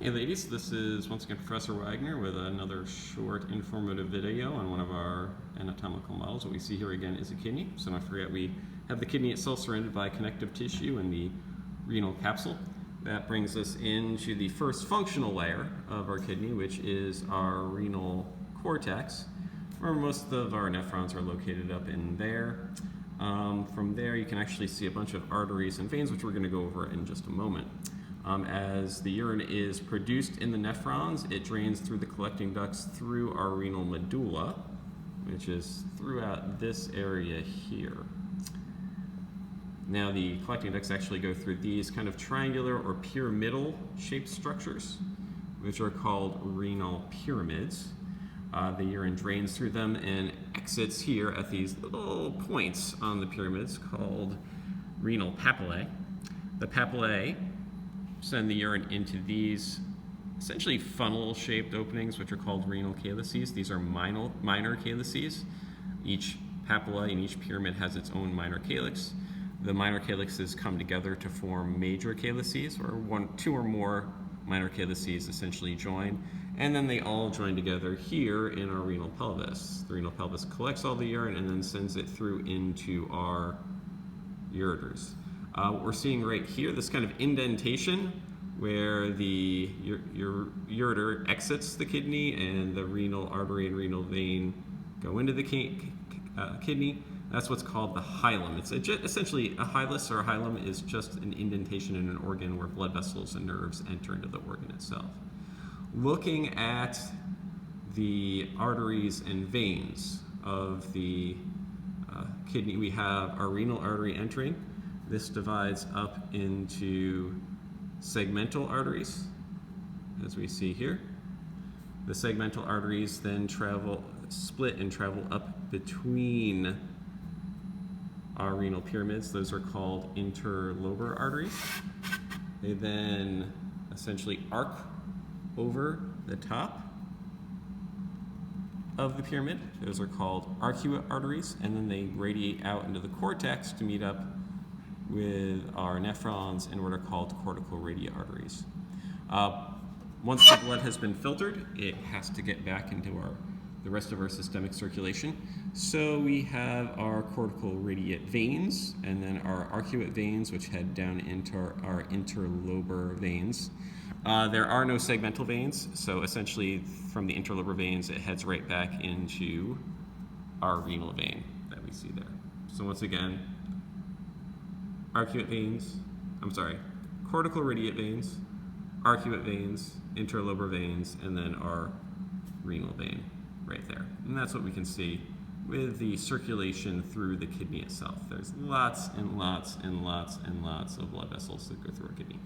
Hey ladies, this is once again Professor Wagner with another short informative video on one of our anatomical models. What we see here again is a kidney. So don't forget we have the kidney itself surrounded by connective tissue and the renal capsule. That brings us into the first functional layer of our kidney, which is our renal cortex. Remember, most of our nephrons are located up in there. From there you can actually see a bunch of arteries and veins, which we're going to go over in just a moment. As the urine is produced in the nephrons, it drains through the collecting ducts through our renal medulla, which is throughout this area here. Now the collecting ducts actually go through these kind of triangular or pyramidal shaped structures, which are called renal pyramids. The urine drains through them and exits here at these little points on the pyramids called renal papillae. The papillae send the urine into these essentially funnel-shaped openings, which are called renal calyces. These are minor calyces. Each papilla in each pyramid has its own minor calyx. The minor calyxes come together to form major calyces, or two or more minor calyces essentially join, and then they all join together here in our renal pelvis. The renal pelvis collects all the urine and then sends it through into our ureters. What we're seeing right here, this kind of indentation where the ureter exits the kidney and the renal artery and renal vein go into the kidney, that's what's called the hilum. It's essentially a hilus or a hilum is just an indentation in an organ where blood vessels and nerves enter into the organ itself. Looking at the arteries and veins of the kidney, we have our renal artery entering. This divides up into segmental arteries, as we see here. The segmental arteries then split and travel up between our renal pyramids. Those are called interlobar arteries. They then essentially arc over the top of the pyramid. Those are called arcuate arteries, and then they radiate out into the cortex to meet up with our nephrons in what are called cortical radiate arteries. Once the blood has been filtered, it has to get back into the rest of our systemic circulation. So we have our cortical radiate veins, and then our arcuate veins, which head down into our interlobar veins. There are no segmental veins, so essentially from the interlobar veins, it heads right back into our renal vein that we see there. So once again, cortical radiate veins, arcuate veins, interlobar veins, and then our renal vein right there. And that's what we can see with the circulation through the kidney itself. There's lots and lots and lots and lots of blood vessels that go through our kidney.